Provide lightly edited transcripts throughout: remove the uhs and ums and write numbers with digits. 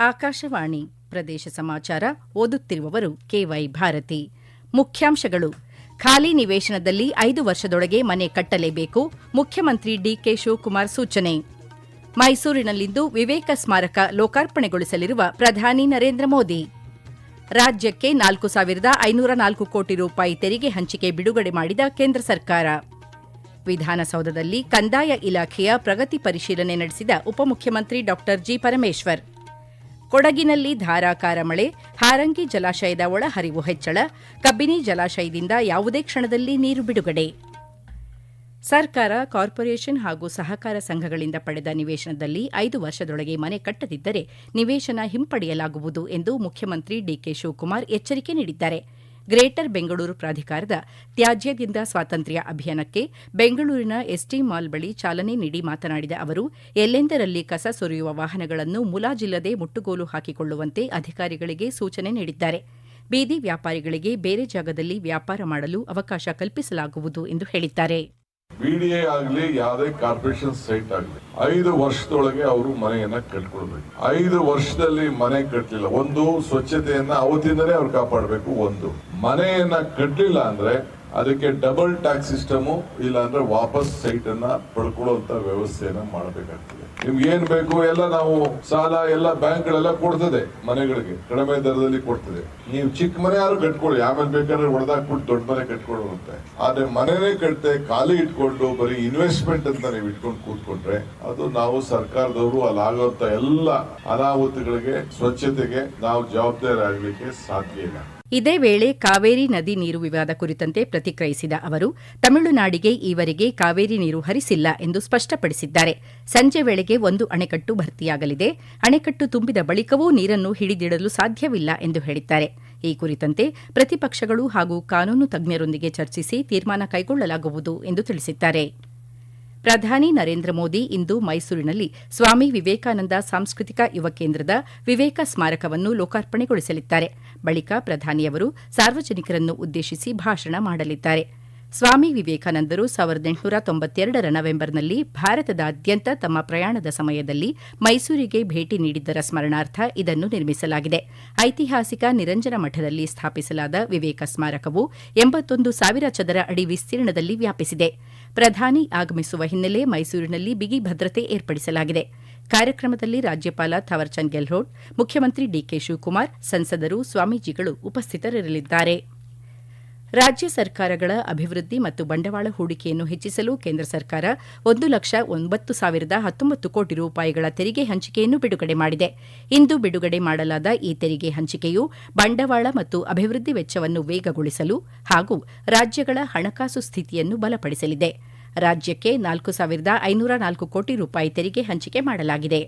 ಆಕಾಶವಾಣಿ ಪ್ರದೇಶ ಸಮಾಚಾರ ಓದುತ್ತಿರುವವರು ಕೆವೈ ಭಾರತಿ. ಮುಖ್ಯಾಂಶಗಳು: ಖಾಲಿ ನಿವೇಶನದಲ್ಲಿ 5 ವರ್ಷದೊಳಗೆ ಮನೆ ಕಟ್ಟಲೇಬೇಕು, ಮುಖ್ಯಮಂತ್ರಿ ಡಿಕೆ ಶಿವಕುಮಾರ್ ಸೂಚನೆ. ಮೈಸೂರಿನಲ್ಲಿಂದು ವಿವೇಕ ಸ್ಮಾರಕ ಲೋಕಾರ್ಪಣೆಗೊಳಿಸಲಿರುವ ಪ್ರಧಾನಿ ನರೇಂದ್ರ ಮೋದಿ. ರಾಜ್ಯಕ್ಕೆ 4,504 ಕೋಟಿ ರೂಪಾಯಿ ತೆರಿಗೆ ಹಂಚಿಕೆ ಬಿಡುಗಡೆ ಮಾಡಿದ ಕೇಂದ್ರ ಸರ್ಕಾರ. ವಿಧಾನಸೌಧದಲ್ಲಿ ಕಂದಾಯ ಇಲಾಖೆಯ ಪ್ರಗತಿ ಪರಿಶೀಲನೆ ನಡೆಸಿದ ಉಪಮುಖ್ಯಮಂತ್ರಿ ಡಾ ಜಿ. ಪರಮೇಶ್ವರ್. ಕೊಡಗಿನಲ್ಲಿ ಧಾರಾಕಾರ ಮಳೆ, ಹಾರಂಗಿ ಜಲಾಶಯದ ಒಳಹರಿವು ಹೆಚ್ಚಳ, ಕಬ್ಬಿನಿ ಜಲಾಶಯದಿಂದ ಯಾವುದೇ ಕ್ಷಣದಲ್ಲಿ ನೀರು ಬಿಡುಗಡೆ. ಸರ್ಕಾರ, ಕಾರ್ಪೊರೇಷನ್ ಹಾಗೂ ಸಹಕಾರ ಸಂಘಗಳಿಂದ ಪಡೆದ ನಿವೇಶನದಲ್ಲಿ 5 ವರ್ಷದೊಳಗೆ ಮನೆ ಕಟ್ಟದಿದ್ದರೆ ನಿವೇಶನ ಹಿಂಪಡೆಯಲಾಗುವುದು ಎಂದು ಮುಖ್ಯಮಂತ್ರಿ ಡಿಕೆ ಶಿವಕುಮಾರ್ ಎಚ್ಚರಿಕೆ ನೀಡಿದ್ದಾರೆ. ಗ್ರೇಟರ್ ಬೆಂಗಳೂರು ಪ್ರಾಧಿಕಾರದ ತ್ಯಾಜ್ಯದಿಂದ ಸ್ವಾತಂತ್ರ್ಯ ಅಭಿಯಾನಕ್ಕೆ ಬೆಂಗಳೂರಿನ ಎಸ್ಟಿ ಮಾಲ್ ಬಳಿ ಚಾಲನೆ ನೀಡಿ ಮಾತನಾಡಿದ ಅವರು, ಎಲ್ಲೆಂದರಲ್ಲಿ ಕಸ ಸುರಿಯುವ ವಾಹನಗಳನ್ನು ಮುಲಾಜಿಲ್ಲದೆ ಮುಟ್ಟುಗೋಲು ಹಾಕಿಕೊಳ್ಳುವಂತೆ ಅಧಿಕಾರಿಗಳಿಗೆ ಸೂಚನೆ ನೀಡಿದ್ದಾರೆ. ಬೀದಿ ವ್ಯಾಪಾರಿಗಳಿಗೆ ಬೇರೆ ಜಾಗದಲ್ಲಿ ವ್ಯಾಪಾರ ಮಾಡಲು ಅವಕಾಶ ಕಲ್ಪಿಸಲಾಗುವುದು ಎಂದು ಹೇಳಿದ್ದಾರೆ. ಬಿಡಿಎ ಆಗಲಿ ಯಾವುದೇ ಕಾರ್ಪೊರೇಷನ್ ಸೈಟ್ ಆಗಲಿ 5 ವರ್ಷದೊಳಗೆ ಅವರು ಮನೆಯನ್ನ ಕಟ್ಕೊಳ್ಬೇಕು. 5 ವರ್ಷದಲ್ಲಿ ಮನೆ ಕಟ್ಟಲಿಲ್ಲ, ಒಂದು ಸ್ವಚ್ಛತೆಯನ್ನ ಅವತ್ತಿಂದಲೇ ಅವ್ರು ಕಾಪಾಡಬೇಕು. ಒಂದು ಮನೆಯನ್ನ ಕಟ್ಟಲಿಲ್ಲ ಅಂದ್ರೆ ಅದಕ್ಕೆ ಡಬಲ್ ಟ್ಯಾಕ್ಸ್ ಸಿಸ್ಟಮ್, ಇಲ್ಲ ಅಂದ್ರೆ ವಾಪಸ್ ಸೈಟ್ ಅನ್ನ ಪಡ್ಕೊಳ್ಳುವಂತ ವ್ಯವಸ್ಥೆಯನ್ನ ಮಾಡಬೇಕಾಗ್ತದೆ. ನಿಮ್ಗೆ ಏನ್ ಬೇಕು ಎಲ್ಲ ನಾವು ಸಾಲ ಎಲ್ಲ ಬ್ಯಾಂಕ್ಗಳೆಲ್ಲ ಕೊಡ್ತದೆ, ಮನೆಗಳಿಗೆ ಕಡಿಮೆ ದರದಲ್ಲಿ ಕೊಡ್ತದೆ. ನೀವು ಚಿಕ್ಕ ಮನೆ ಯಾರು ಕಟ್ಕೊಳ್ಳಿ, ಆಮೇಲೆ ಬೇಕಾದ್ರೆ ಹೊಡೆದಾಕ್ಬಿಟ್ಟು ದೊಡ್ಡ ಮನೆ ಕಟ್ಕೊಳ್ಳುತ್ತೆ. ಆದ್ರೆ ಮನೆನೇ ಕಟ್ತೆ ಖಾಲಿ ಇಟ್ಕೊಂಡು ಬರೀ ಇನ್ವೆಸ್ಟ್ಮೆಂಟ್ ಅಂತ ನೀವು ಇಟ್ಕೊಂಡು ಕೂತ್ಕೊಂಡ್ರೆ ಅದು ನಾವು ಸರ್ಕಾರದವರು ಅಲ್ಲಾಗುವಂತ ಎಲ್ಲ ಅನಾಹುತಗಳಿಗೆ, ಸ್ವಚ್ಛತೆಗೆ ನಾವು ಜವಾಬ್ದಾರಿ ಆಗ್ಲಿಕ್ಕೆ ಸಾಧ್ಯ ಇಲ್ಲ. ಇದೇ ವೇಳೆ ಕಾವೇರಿ ನದಿ ನೀರು ವಿವಾದ ಕುರಿತಂತೆ ಪ್ರತಿಕ್ರಿಯಿಸಿದ ಅವರು, ತಮಿಳುನಾಡಿಗೆ ಈವರೆಗೆ ಕಾವೇರಿ ನೀರು ಹರಿಸಿಲ್ಲ ಎಂದು ಸ್ಪಷ್ಟಪಡಿಸಿದ್ದಾರೆ. ಸಂಜೆ ವೇಳೆಗೆ 1 ಅಣೆಕಟ್ಟು ಭರ್ತಿಯಾಗಲಿದೆ. ಅಣೆಕಟ್ಟು ತುಂಬಿದ ಬಳಿಕವೂ ನೀರನ್ನು ಹಿಡಿದಿಡಲು ಸಾಧ್ಯವಿಲ್ಲ ಎಂದು ಹೇಳಿದ್ದಾರೆ. ಈ ಕುರಿತಂತೆ ಪ್ರತಿಪಕ್ಷಗಳು ಹಾಗೂ ಕಾನೂನು ತಜ್ಞರೊಂದಿಗೆ ಚರ್ಚಿಸಿ ತೀರ್ಮಾನ ಕೈಗೊಳ್ಳಲಾಗುವುದು ಎಂದು ತಿಳಿಸಿದ್ದಾರೆ. ಪ್ರಧಾನಿ ನರೇಂದ್ರ ಮೋದಿ ಇಂದು ಮೈಸೂರಿನಲ್ಲಿ ಸ್ವಾಮಿ ವಿವೇಕಾನಂದ ಸಾಂಸ್ಕೃತಿಕ ಯುವ ಕೇಂದ್ರದ ವಿವೇಕ ಸ್ಮಾರಕವನ್ನು ಲೋಕಾರ್ಪಣೆಗೊಳಿಸಲಿದ್ದಾರೆ. ಬಳಿಕ ಪ್ರಧಾನಿಯವರು ಸಾರ್ವಜನಿಕರನ್ನು ಉದ್ದೇಶಿಸಿ ಭಾಷಣ ಮಾಡಲಿದ್ದಾರೆ. ಸ್ವಾಮಿ ವಿವೇಕಾನಂದರು 1892 ನವೆಂಬರ್ನಲ್ಲಿ ಭಾರತದಾದ್ಯಂತ ತಮ್ಮ ಪ್ರಯಾಣದ ಸಮಯದಲ್ಲಿ ಮೈಸೂರಿಗೆ ಭೇಟಿ ನೀಡಿದ್ದರ ಸ್ಮರಣಾರ್ಥ ಇದನ್ನು ನಿರ್ಮಿಸಲಾಗಿದೆ. ಐತಿಹಾಸಿಕ ನಿರಂಜನ ಮಠದಲ್ಲಿ ಸ್ಥಾಪಿಸಲಾದ ವಿವೇಕ ಸ್ಮಾರಕವು 81,000 ಚದರ ಅಡಿ ವಿಸ್ತೀರ್ಣದಲ್ಲಿ ವ್ಯಾಪಿಸಿದೆ. ಪ್ರಧಾನಿ ಆಗಮಿಸುವ ಹಿನ್ನೆಲೆ ಮೈಸೂರಿನಲ್ಲಿ ಬಿಗಿ ಭದ್ರತೆ ಏರ್ಪಡಿಸಲಾಗಿದೆ. ಕಾರ್ಯಕ್ರಮದಲ್ಲಿ ರಾಜ್ಯಪಾಲ ಥಾವರ್ಚಂದ್ ಗೆಹ್ಲೋಟ್, ಮುಖ್ಯಮಂತ್ರಿ ಡಿಕೆ ಶಿವಕುಮಾರ್, ಸಂಸದರು, ಸ್ವಾಮೀಜಿಗಳು ಉಪಸ್ಥಿತರಿರಲಿದ್ದಾರೆ. ರಾಜ್ಯ ಸರ್ಕಾರಗಳ ಅಭಿವೃದ್ಧಿ ಮತ್ತು ಬಂಡವಾಳ ಹೂಡಿಕೆಯನ್ನು ಹೆಚ್ಚಿಸಲು ಕೇಂದ್ರ ಸರ್ಕಾರ 1,09,019 ಕೋಟಿ ರೂಪಾಯಿಗಳ ತೆರಿಗೆ ಹಂಚಿಕೆಯನ್ನು ಬಿಡುಗಡೆ ಮಾಡಿದೆ. ಇಂದು ಬಿಡುಗಡೆ ಮಾಡಲಾದ ಈ ತೆರಿಗೆ ಹಂಚಿಕೆಯು ಬಂಡವಾಳ ಮತ್ತು ಅಭಿವೃದ್ಧಿ ವೆಚ್ಚವನ್ನು ವೇಗಗೊಳಿಸಲು ಹಾಗೂ ರಾಜ್ಯಗಳ ಹಣಕಾಸು ಸ್ಥಿತಿಯನ್ನು ಬಲಪಡಿಸಲಿದೆ. ರಾಜ್ಯಕ್ಕೆ 4,504 ಕೋಟಿ ರೂಪಾಯಿ ತೆರಿಗೆ ಹಂಚಿಕೆ ಮಾಡಲಾಗಿದೆ.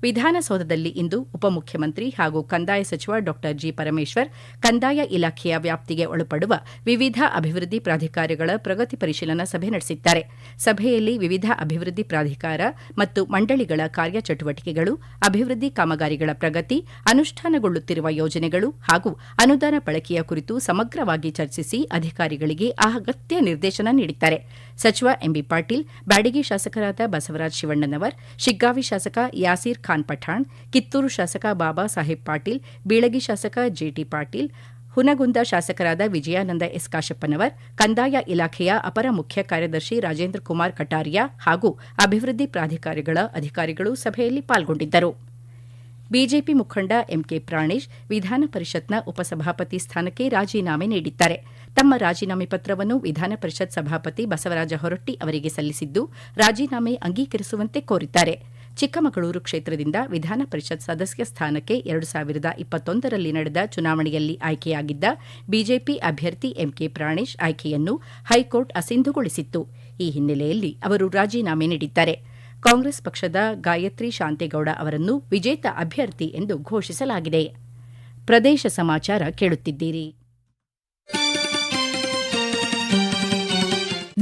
ವಿಧಾನಸೌಧದಲ್ಲಿ ಇಂದು ಉಪಮುಖ್ಯಮಂತ್ರಿ ಹಾಗೂ ಕಂದಾಯ ಸಚಿವ ಡಾ ಜಿ. ಪರಮೇಶ್ವರ್ ಕಂದಾಯ ಇಲಾಖೆಯ ವ್ಯಾಪ್ತಿಗೆ ಒಳಪಡುವ ವಿವಿಧ ಅಭಿವೃದ್ಧಿ ಪ್ರಾಧಿಕಾರಗಳ ಪ್ರಗತಿ ಪರಿಶೀಲನಾ ಸಭೆ ನಡೆಸಿದ್ದಾರೆ. ಸಭೆಯಲ್ಲಿ ವಿವಿಧ ಅಭಿವೃದ್ಧಿ ಪ್ರಾಧಿಕಾರ ಮತ್ತು ಮಂಡಳಿಗಳ ಕಾರ್ಯಚಟುವಟಿಕೆಗಳು, ಅಭಿವೃದ್ಧಿ ಕಾಮಗಾರಿಗಳ ಪ್ರಗತಿ, ಅನುಷ್ಠಾನಗೊಳ್ಳುತ್ತಿರುವ ಯೋಜನೆಗಳು ಹಾಗೂ ಅನುದಾನ ಬಳಕೆಯ ಕುರಿತು ಸಮಗ್ರವಾಗಿ ಚರ್ಚಿಸಿ ಅಧಿಕಾರಿಗಳಿಗೆ ಅಗತ್ಯ ನಿರ್ದೇಶನ ನೀಡಿದ್ದಾರೆ. ಸಚಿವ ಎಂಬಿ ಪಾಟೀಲ್, ಬ್ಯಾಡಗಿ ಶಾಸಕರಾದ ಬಸವರಾಜ ಶಿವಣ್ಣನವರ್, ಶಿಗ್ಗಾವಿ ಶಾಸಕ ಯಾಸೀರ್ ಖಾನ್ ಪಠಾಣ್, ಕಿತ್ತೂರು ಶಾಸಕ ಬಾಬಾ ಸಾಹೇಬ್ ಪಾಟೀಲ್, ಬೀಳಗಿ ಶಾಸಕ ಜೆಟಿ ಪಾಟೀಲ್, ಹುನಗುಂದ ಶಾಸಕರಾದ ವಿಜಯಾನಂದ ಎಸ್ ಕಾಶಪ್ಪನವರ್, ಕಂದಾಯ ಇಲಾಖೆಯ ಅಪರ ಮುಖ್ಯ ಕಾರ್ಯದರ್ಶಿ ರಾಜೇಂದ್ರ ಕುಮಾರ್ ಕಟಾರಿಯಾ ಹಾಗೂ ಅಭಿವೃದ್ಧಿ ಪ್ರಾಧಿಕಾರಗಳ ಅಧಿಕಾರಿಗಳು ಸಭೆಯಲ್ಲಿ ಪಾಲ್ಗೊಂಡಿದ್ದರು. ಬಿಜೆಪಿ ಮುಖಂಡ ಎಂಕೆ ಪ್ರಾಣೇಶ್ ವಿಧಾನ ಪರಿಷತ್ನ ಉಪಸಭಾಪತಿ ಸ್ಥಾನಕ್ಕೆ ರಾಜೀನಾಮೆ ನೀಡಿದ್ದಾರೆ. ತಮ್ಮ ರಾಜೀನಾಮೆ ಪತ್ರವನ್ನು ವಿಧಾನ ಪರಿಷತ್ ಸಭಾಪತಿ ಬಸವರಾಜ ಹೊರಟ್ಟಿ ಅವರಿಗೆ ಸಲ್ಲಿಸಿದ್ದು, ರಾಜೀನಾಮೆ ಅಂಗೀಕರಿಸುವಂತೆ ಕೋರಿದ್ದಾರೆ. ಚಿಕ್ಕಮಗಳೂರು ಕ್ಷೇತ್ರದಿಂದ ವಿಧಾನ ಪರಿಷತ್ ಸದಸ್ಯ ಸ್ಥಾನಕ್ಕೆ 2021ರಲ್ಲಿ ನಡೆದ ಚುನಾವಣೆಯಲ್ಲಿ ಆಯ್ಕೆಯಾಗಿದ್ದ ಬಿಜೆಪಿ ಅಭ್ಯರ್ಥಿ ಎಂಕೆ ಪ್ರಾಣೇಶ್ ಆಯ್ಕೆಯನ್ನು ಹೈಕೋರ್ಟ್ ಅಸಿಂಧುಗೊಳಿಸಿತ್ತು. ಈ ಹಿನ್ನೆಲೆಯಲ್ಲಿ ಅವರು ರಾಜೀನಾಮೆ ನೀಡಿದ್ದಾರೆ. ಕಾಂಗ್ರೆಸ್ ಪಕ್ಷದ ಗಾಯತ್ರಿ ಶಾಂತೇಗೌಡ ಅವರನ್ನು ವಿಜೇತ ಅಭ್ಯರ್ಥಿ ಎಂದು ಘೋಷಿಸಲಾಗಿದೆ. ಪ್ರದೇಶ ಸಮಾಚಾರ ಕೇಳುತ್ತಿದ್ದೀರಿ.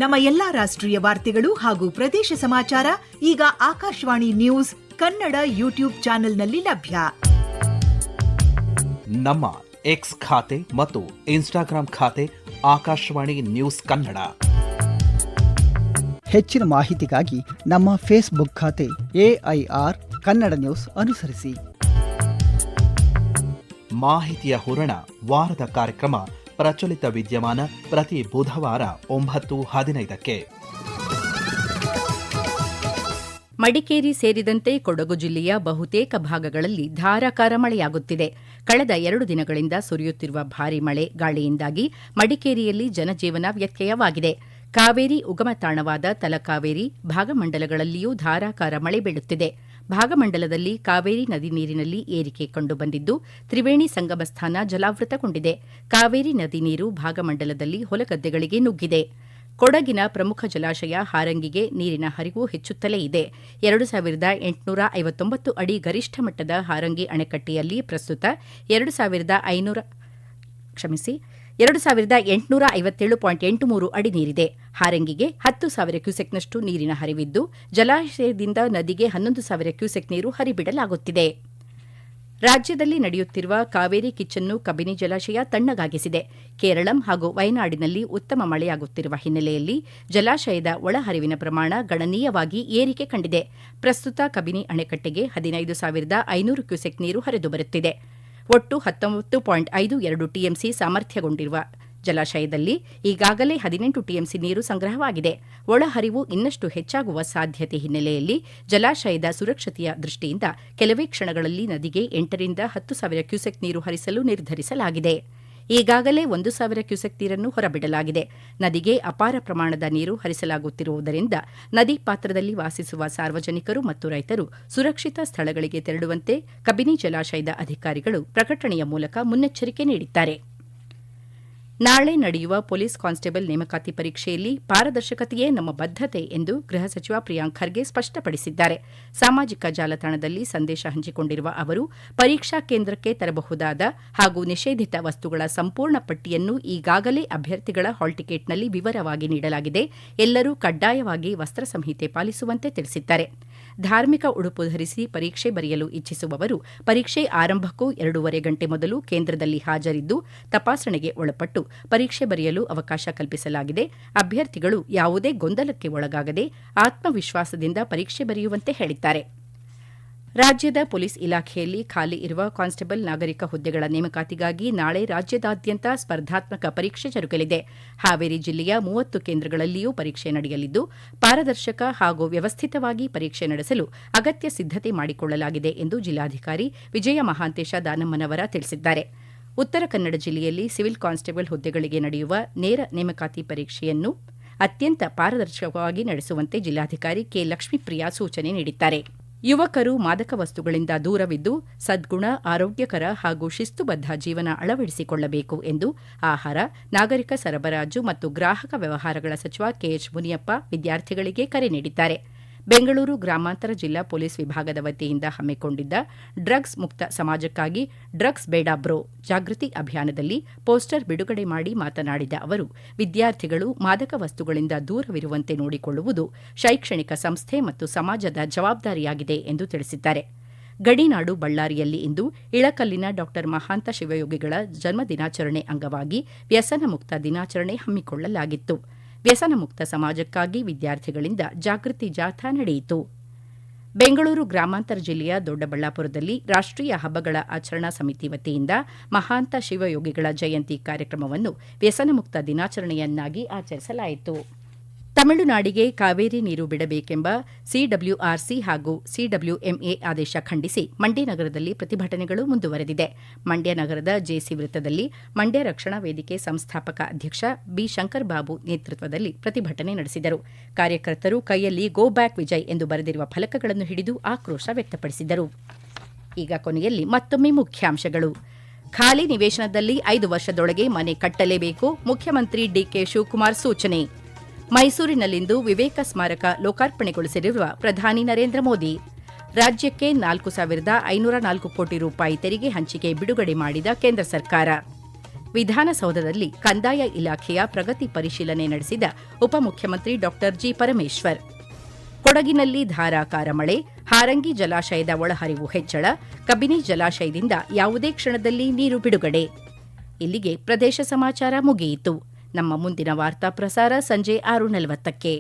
ನಮ್ಮ ಎಲ್ಲಾ ರಾಷ್ಟ್ರೀಯ ವಾರ್ತೆಗಳು ಹಾಗೂ ಪ್ರದೇಶ ಸಮಾಚಾರ ಈಗ ಆಕಾಶವಾಣಿ ನ್ಯೂಸ್ ಕನ್ನಡ ಯೂಟ್ಯೂಬ್ ಚಾನೆಲ್ನಲ್ಲಿ ಲಭ್ಯ. ನಮ್ಮ ಎಕ್ಸ್ ಖಾತೆ ಮತ್ತು ಇನ್ಸ್ಟಾಗ್ರಾಂ ಖಾತೆ ಆಕಾಶವಾಣಿ ನ್ಯೂಸ್ ಕನ್ನಡ. ಹೆಚ್ಚಿನ ಮಾಹಿತಿಗಾಗಿ ನಮ್ಮ ಫೇಸ್ಬುಕ್ ಖಾತೆ AIR ಕನ್ನಡ ನ್ಯೂಸ್ ಅನುಸರಿಸಿ. ಮಾಹಿತಿಯ ಹೂರಣ ವಾರದ ಕಾರ್ಯಕ್ರಮ ಪ್ರಚಲಿತ ವಿದ್ಯಮಾನ ಪ್ರತಿ ಬುಧವಾರ 9:15ಕ್ಕೆ. ಮಡಿಕೇರಿ ಸೇರಿದಂತೆ ಕೊಡಗು ಜಿಲ್ಲೆಯ ಬಹುತೇಕ ಭಾಗಗಳಲ್ಲಿ ಧಾರಾಕಾರ ಮಳೆಯಾಗುತ್ತಿದೆ. ಕಳೆದ 2 ದಿನಗಳಿಂದ ಸುರಿಯುತ್ತಿರುವ ಭಾರೀ ಮಳೆ ಗಾಳಿಯಿಂದಾಗಿ ಮಡಿಕೇರಿಯಲ್ಲಿ ಜನಜೀವನ ವ್ಯತ್ಯಯವಾಗಿದೆ. ಕಾವೇರಿ ಉಗಮ ತಾಣವಾದ ತಲಕಾವೇರಿ ಭಾಗಮಂಡಲಗಳಲ್ಲಿಯೂ ಧಾರಾಕಾರ ಮಳೆ ಬೀಳುತ್ತಿದೆ. ಭಾಗಮಂಡಲದಲ್ಲಿ ಕಾವೇರಿ ನದಿ ನೀರಿನಲ್ಲಿ ಏರಿಕೆ ಕಂಡುಬಂದಿದ್ದು ತ್ರಿವೇಣಿ ಸಂಗಮ ಸ್ಥಾನ ಜಲಾವೃತಗೊಂಡಿದೆ. ಕಾವೇರಿ ನದಿ ನೀರು ಭಾಗಮಂಡಲದಲ್ಲಿ ಹೊಲಗದ್ದೆಗಳಿಗೆ ನುಗ್ಗಿದೆ. ಕೊಡಗಿನ ಪ್ರಮುಖ ಜಲಾಶಯ ಹಾರಂಗಿಗೆ ನೀರಿನ ಹರಿವು ಹೆಚ್ಚುತ್ತಲೇ ಇದೆ. 2859 ಅಡಿ ಗರಿಷ್ಠ ಮಟ್ಟದ ಹಾರಂಗಿ ಅಣೆಕಟ್ಟೆಯಲ್ಲಿ ಪ್ರಸ್ತುತ 2857.83 ಅಡಿ ನೀರಿದೆ. ಹಾರಂಗಿಗೆ 10,000 ಕ್ಯೂಸೆಕ್ನಷ್ಟು ನೀರಿನ ಹರಿವಿದ್ದು ಜಲಾಶಯದಿಂದ ನದಿಗೆ 11,000 ಕ್ಯೂಸೆಕ್ ನೀರು ಹರಿಬಿಡಲಾಗುತ್ತಿದೆ. ರಾಜ್ಯದಲ್ಲಿ ನಡೆಯುತ್ತಿರುವ ಕಾವೇರಿ ಕಿಚ್ಚನ್ನು ಕಬಿನಿ ಜಲಾಶಯ ತಣ್ಣಗಾಗಿಸಿದೆ. ಕೇರಳಂ ಹಾಗೂ ವಯನಾಡಿನಲ್ಲಿ ಉತ್ತಮ ಮಳೆಯಾಗುತ್ತಿರುವ ಹಿನ್ನೆಲೆಯಲ್ಲಿ ಜಲಾಶಯದ ಒಳಹರಿವಿನ ಪ್ರಮಾಣ ಗಣನೀಯವಾಗಿ ಏರಿಕೆ ಕಂಡಿದೆ. ಪ್ರಸ್ತುತ ಕಬಿನಿ ಅಣೆಕಟ್ಟೆಗೆ 15,500 ಕ್ಯೂಸೆಕ್ ನೀರು ಹರಿದು ಬರುತ್ತಿದೆ. ಒಟ್ಟು 19.52 ಟಿಎಂಸಿ ಸಾಮರ್ಥ್ಯಗೊಂಡಿರುವ ಜಲಾಶಯದಲ್ಲಿ ಈಗಾಗಲೇ 18 ಟಿಎಂಸಿ ನೀರು ಸಂಗ್ರಹವಾಗಿದೆ. ಒಳಹರಿವು ಇನ್ನಷ್ಟು ಹೆಚ್ಚಾಗುವ ಸಾಧ್ಯತೆ ಹಿನ್ನೆಲೆಯಲ್ಲಿ ಜಲಾಶಯದ ಸುರಕ್ಷತೆಯ ದೃಷ್ಟಿಯಿಂದ ಕೆಲವೇ ಕ್ಷಣಗಳಲ್ಲಿ ನದಿಗೆ 8ರಿಂದ 10,000 ಕ್ಯೂಸೆಕ್ ನೀರು ಹರಿಸಲು ನಿರ್ಧರಿಸಲಾಗಿದೆ. ಈಗಾಗಲೇ 1,000 ಕ್ಯೂಸೆಕ್ ನೀರನ್ನು ಹೊರಬಿಡಲಾಗಿದೆ. ನದಿಗೆ ಅಪಾರ ಪ್ರಮಾಣದ ನೀರು ಹರಿಸಲಾಗುತ್ತಿರುವುದರಿಂದ ನದಿ ಪಾತ್ರದಲ್ಲಿ ವಾಸಿಸುವ ಸಾರ್ವಜನಿಕರು ಮತ್ತು ರೈತರು ಸುರಕ್ಷಿತ ಸ್ಥಳಗಳಿಗೆ ತೆರಳುವಂತೆ ಕಬಿನಿ ಜಲಾಶಯದ ಅಧಿಕಾರಿಗಳು ಪ್ರಕಟಣೆಯ ಮೂಲಕ ಮುನ್ನೆಚ್ಚರಿಕೆ ನೀಡಿದ್ದಾರೆ. ನಾಳೆ ನಡೆಯುವ ಪೊಲೀಸ್ ಕಾನ್ಸ್ಟೇಬಲ್ ನೇಮಕಾತಿ ಪರೀಕ್ಷೆಯಲ್ಲಿ ಪಾರದರ್ಶಕತೆಯೇ ನಮ್ಮ ಬದ್ಧತೆ ಎಂದು ಗೃಹ ಸಚಿವ ಪ್ರಿಯಾಂಕ್ ಖರ್ಗೆ ಸ್ಪಷ್ಟಪಡಿಸಿದ್ದಾರೆ. ಸಾಮಾಜಿಕ ಜಾಲತಾಣದಲ್ಲಿ ಸಂದೇಶ ಹಂಚಿಕೊಂಡಿರುವ ಅವರು ಪರೀಕ್ಷಾ ಕೇಂದ್ರಕ್ಕೆ ತರಬಹುದಾದ ಹಾಗೂ ನಿಷೇಧಿತ ವಸ್ತುಗಳ ಸಂಪೂರ್ಣ ಪಟ್ಟಿಯನ್ನು ಈಗಾಗಲೇ ಅಭ್ಯರ್ಥಿಗಳ ಹಾಲ್ ಟಿಕೆಟ್ನಲ್ಲಿ ವಿವರವಾಗಿ ನೀಡಲಾಗಿದೆ. ಎಲ್ಲರೂ ಕಡ್ಡಾಯವಾಗಿ ವಸ್ತ್ರ ಸಂಹಿತೆ ಪಾಲಿಸುವಂತೆ ತಿಳಿಸಿದ್ದಾರೆ. ಧಾರ್ಮಿಕ ಉಡುಪು ಧರಿಸಿ ಪರೀಕ್ಷೆ ಬರೆಯಲು ಇಚ್ಛಿಸುವವರು ಪರೀಕ್ಷೆ ಆರಂಭಕ್ಕೂ 2.5 ಗಂಟೆ ಮೊದಲು ಕೇಂದ್ರದಲ್ಲಿ ಹಾಜರಿದ್ದು ತಪಾಸಣೆಗೆ ಒಳಪಟ್ಟು ಪರೀಕ್ಷೆ ಬರೆಯಲು ಅವಕಾಶ ಕಲ್ಪಿಸಲಾಗಿದೆ. ಅಭ್ಯರ್ಥಿಗಳು ಯಾವುದೇ ಗೊಂದಲಕ್ಕೆ ಒಳಗಾಗದೆ ಆತ್ಮವಿಶ್ವಾಸದಿಂದ ಪರೀಕ್ಷೆ ಬರೆಯುವಂತೆ ಹೇಳಿದ್ದಾರೆ. ರಾಜ್ಯದ ಪೊಲೀಸ್ ಇಲಾಖೆಯಲ್ಲಿ ಖಾಲಿ ಇರುವ ಕಾನ್ಸ್ಟೇಬಲ್ ನಾಗರಿಕ ಹುದ್ದೆಗಳ ನೇಮಕಾತಿಗಾಗಿ ನಾಳೆ ರಾಜ್ಯದಾದ್ಯಂತ ಸ್ಪರ್ಧಾತ್ಮಕ ಪರೀಕ್ಷೆ ಜರುಗಲಿದೆ. ಹಾವೇರಿ ಜಿಲ್ಲೆಯ 30 ಕೇಂದ್ರಗಳಲ್ಲಿಯೂ ಪರೀಕ್ಷೆ ನಡೆಯಲಿದ್ದು ಪಾರದರ್ಶಕ ಹಾಗೂ ವ್ಯವಸ್ಥಿತವಾಗಿ ಪರೀಕ್ಷೆ ನಡೆಸಲು ಅಗತ್ಯ ಸಿದ್ದತೆ ಮಾಡಿಕೊಳ್ಳಲಾಗಿದೆ ಎಂದು ಜಿಲ್ಲಾಧಿಕಾರಿ ವಿಜಯ ಮಹಾಂತೇಶ ದಾನಮ್ಮನವರ ತಿಳಿಸಿದ್ದಾರೆ. ಉತ್ತರ ಕನ್ನಡ ಜಿಲ್ಲೆಯಲ್ಲಿ ಸಿವಿಲ್ ಕಾನ್ಸ್ಟೇಬಲ್ ಹುದ್ದೆಗಳಿಗೆ ನಡೆಯುವ ನೇರ ನೇಮಕಾತಿ ಪರೀಕ್ಷೆಯನ್ನು ಅತ್ಯಂತ ಪಾರದರ್ಶಕವಾಗಿ ನಡೆಸುವಂತೆ ಜಿಲ್ಲಾಧಿಕಾರಿ ಕೆ. ಲಕ್ಷ್ಮೀಪ್ರಿಯಾ ಸೂಚನೆ ನೀಡಿದ್ದಾರೆ. ಯುವಕರು ಮಾದಕ ವಸ್ತುಗಳಿಂದ ದೂರವಿದ್ದು ಸದ್ಗುಣ, ಆರೋಗ್ಯಕರ ಹಾಗೂ ಶಿಸ್ತುಬದ್ಧ ಜೀವನ ಅಳವಡಿಸಿಕೊಳ್ಳಬೇಕು ಎಂದು ಆಹಾರ, ನಾಗರಿಕ ಸರಬರಾಜು ಮತ್ತು ಗ್ರಾಹಕ ವ್ಯವಹಾರಗಳ ಸಚಿವ ಕೆಎಚ್ ಮುನಿಯಪ್ಪ ವಿದ್ಯಾರ್ಥಿಗಳಿಗೆ ಕರೆ ನೀಡಿದ್ದಾರೆ. ಬೆಂಗಳೂರು ಗ್ರಾಮಾಂತರ ಜಿಲ್ಲಾ ಪೊಲೀಸ್ ವಿಭಾಗದ ವತಿಯಿಂದ ಹಮ್ಮಿಕೊಂಡಿದ್ದ ಡ್ರಗ್ಸ್ ಮುಕ್ತ ಸಮಾಜಕ್ಕಾಗಿ ಡ್ರಗ್ಸ್ ಬೇಡ ಬ್ರೋ ಜಾಗೃತಿ ಅಭಿಯಾನದಲ್ಲಿ ಪೋಸ್ಟರ್ ಬಿಡುಗಡೆ ಮಾಡಿ ಮಾತನಾಡಿದ ಅವರು, ವಿದ್ಯಾರ್ಥಿಗಳು ಮಾದಕ ವಸ್ತುಗಳಿಂದ ದೂರವಿರುವಂತೆ ನೋಡಿಕೊಳ್ಳುವುದು ಶೈಕ್ಷಣಿಕ ಸಂಸ್ಥೆ ಮತ್ತು ಸಮಾಜದ ಜವಾಬ್ದಾರಿಯಾಗಿದೆ ಎಂದು ತಿಳಿಸಿದ್ದಾರೆ. ಗಡಿನಾಡು ಬಳ್ಳಾರಿಯಲ್ಲಿ ಇಂದು ಇಳಕಲ್ಲಿನ ಡಾ ಮಹಾಂತ ಶಿವಯೋಗಿಗಳ ಜನ್ಮ ದಿನಾಚರಣೆ ಅಂಗವಾಗಿ ವ್ಯಸನ ಮುಕ್ತ ದಿನಾಚರಣೆ ಹಮ್ಮಿಕೊಳ್ಳಲಾಗಿತ್ತು. ವ್ಯಸನ ಮುಕ್ತ ಸಮಾಜಕ್ಕಾಗಿ ವಿದ್ಯಾರ್ಥಿಗಳಿಂದ ಜಾಗೃತಿ ಜಾಥಾ ನಡೆಯಿತು. ಬೆಂಗಳೂರು ಗ್ರಾಮಾಂತರ ಜಿಲ್ಲೆಯ ದೊಡ್ಡಬಳ್ಳಾಪುರದಲ್ಲಿ ರಾಷ್ಟ್ರೀಯ ಹಬ್ಬಗಳ ಆಚರಣಾ ಸಮಿತಿ ವತಿಯಿಂದ ಮಹಾಂತ ಶಿವಯೋಗಿಗಳ ಜಯಂತಿ ಕಾರ್ಯಕ್ರಮವನ್ನು ವ್ಯಸನ ಮುಕ್ತ ದಿನಾಚರಣೆಯನ್ನಾಗಿ ಆಚರಿಸಲಾಯಿತು. ತಮಿಳುನಾಡಿಗೆ ಕಾವೇರಿ ನೀರು ಬಿಡಬೇಕೆಂಬ ಸಿಡಬ್ಲ್ಯೂಆರ್ಸಿ ಹಾಗೂ ಸಿಡಬ್ಲ್ಯೂಎಂಎ ಆದೇಶ ಖಂಡಿಸಿ ಮಂಡ್ಯ ನಗರದಲ್ಲಿ ಪ್ರತಿಭಟನೆಗಳು ಮುಂದುವರೆದಿದೆ. ಮಂಡ್ಯ ನಗರದ ಜೆಸಿ ವೃತ್ತದಲ್ಲಿ ಮಂಡ್ಯ ರಕ್ಷಣಾ ವೇದಿಕೆ ಸಂಸ್ಥಾಪಕ ಅಧ್ಯಕ್ಷ ಬಿ. ಶಂಕರ್ ಬಾಬು ನೇತೃತ್ವದಲ್ಲಿ ಪ್ರತಿಭಟನೆ ನಡೆಸಿದರು. ಕಾರ್ಯಕರ್ತರು ಕೈಯಲ್ಲಿ ಗೋ ಬ್ಯಾಕ್ ವಿಜಯ್ ಎಂದು ಬರೆದಿರುವ ಫಲಕಗಳನ್ನು ಹಿಡಿದು ಆಕ್ರೋಶ ವ್ಯಕ್ತಪಡಿಸಿದರು. ಈಗ ಕೊನೆಯಲ್ಲಿ ಮತ್ತೊಮ್ಮೆ ಮುಖ್ಯಾಂಶಗಳು. ಖಾಲಿ ನಿವೇಶನದಲ್ಲಿ 5 ವರ್ಷದೊಳಗೆ ಮನೆ ಕಟ್ಟಲೇಬೇಕು, ಮುಖ್ಯಮಂತ್ರಿ ಡಿಕೆ ಶಿವಕುಮಾರ್ ಸೂಚನೆ. ಮೈಸೂರಿನಲ್ಲಿಂದು ವಿವೇಕ ಸ್ಮಾರಕ ಲೋಕಾರ್ಪಣೆಗೊಳಿಸಿರುವ ಪ್ರಧಾನಿ ನರೇಂದ್ರ ಮೋದಿ. ರಾಜ್ಯಕ್ಕೆ 4,504 ಕೋಟಿ ರೂಪಾಯಿ ತೆರಿಗೆ ಹಂಚಿಕೆ ಬಿಡುಗಡೆ ಮಾಡಿದ ಕೇಂದ್ರ ಸರ್ಕಾರ. ವಿಧಾನಸೌಧದಲ್ಲಿ ಕಂದಾಯ ಇಲಾಖೆಯ ಪ್ರಗತಿ ಪರಿಶೀಲನೆ ನಡೆಸಿದ ಉಪಮುಖ್ಯಮಂತ್ರಿ ಡಾ. ಜಿ. ಪರಮೇಶ್ವರ್. ಕೊಡಗಿನಲ್ಲಿ ಧಾರಾಕಾರ ಮಳೆ, ಹಾರಂಗಿ ಜಲಾಶಯದ ಒಳಹರಿವು ಹೆಚ್ಚಳ, ಕಬಿನಿ ಜಲಾಶಯದಿಂದ ಯಾವುದೇ ಕ್ಷಣದಲ್ಲಿ ನೀರು ಬಿಡುಗಡೆ. ಇಲ್ಲಿಗೆ ಪ್ರದೇಶ ಸಮಾಚಾರ ಮುಗಿಯಿತು. ನಮ್ಮ ಮುಂದಿನ ವಾರ್ತಾ ಪ್ರಸಾರ ಸಂಜೆ 6:40ಕ್ಕೆ.